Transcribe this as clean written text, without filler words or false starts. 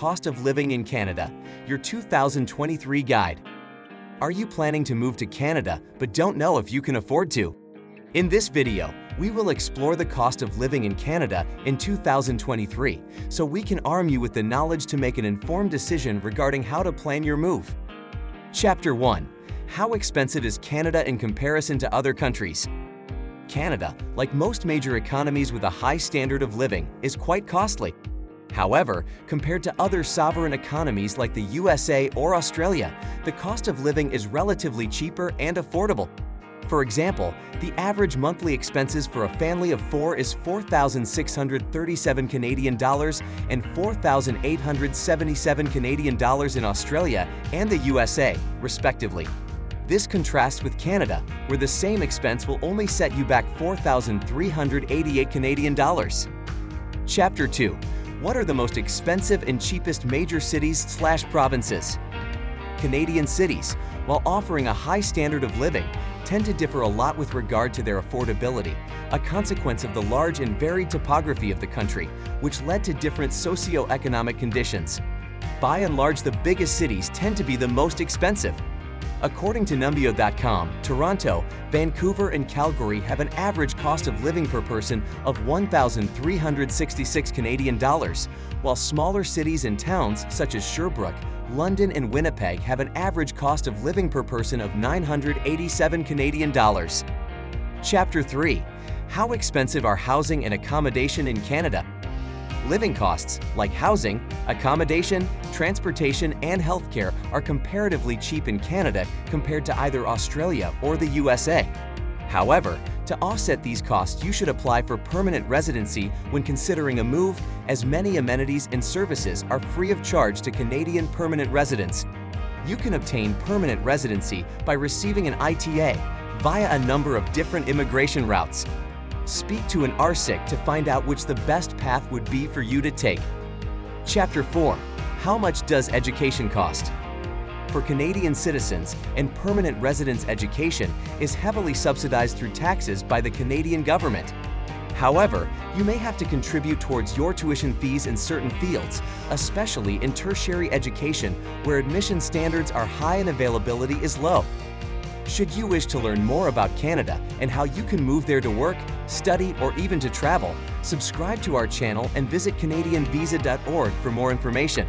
Cost of Living in Canada, your 2023 guide. Are you planning to move to Canada but don't know if you can afford to? In this video, we will explore the cost of living in Canada in 2023 so we can arm you with the knowledge to make an informed decision regarding how to plan your move. Chapter 1. How expensive is Canada in comparison to other countries? Canada, like most major economies with a high standard of living, is quite costly. However, compared to other sovereign economies like the USA or Australia, the cost of living is relatively cheaper and affordable. For example, the average monthly expenses for a family of 4 is 4,637 Canadian dollars and 4,877 Canadian dollars in Australia and the USA, respectively. This contrasts with Canada, where the same expense will only set you back 4,388 Canadian dollars. Chapter 2. What are the most expensive and cheapest major cities/provinces? Canadian cities, while offering a high standard of living, tend to differ a lot with regard to their affordability, a consequence of the large and varied topography of the country, which led to different socio-economic conditions. By and large, the biggest cities tend to be the most expensive. According to Numbeo.com, Toronto, Vancouver, and Calgary have an average cost of living per person of 1,366 Canadian dollars, while smaller cities and towns such as Sherbrooke, London, and Winnipeg have an average cost of living per person of 987 Canadian dollars. Chapter 3. How expensive are housing and accommodation in Canada? Living costs, like housing, accommodation, transportation, and healthcare, are comparatively cheap in Canada compared to either Australia or the USA. However, to offset these costs, you should apply for permanent residency when considering a move, as many amenities and services are free of charge to Canadian permanent residents. You can obtain permanent residency by receiving an ITA via a number of different immigration routes. Speak to an RSIC to find out which the best path would be for you to take. Chapter 4. How much does education cost? For Canadian citizens and permanent residents, education is heavily subsidized through taxes by the Canadian government. However, you may have to contribute towards your tuition fees in certain fields, especially in tertiary education where admission standards are high and availability is low. Should you wish to learn more about Canada and how you can move there to work, study, or even to travel, subscribe to our channel and visit CanadianVisa.org for more information.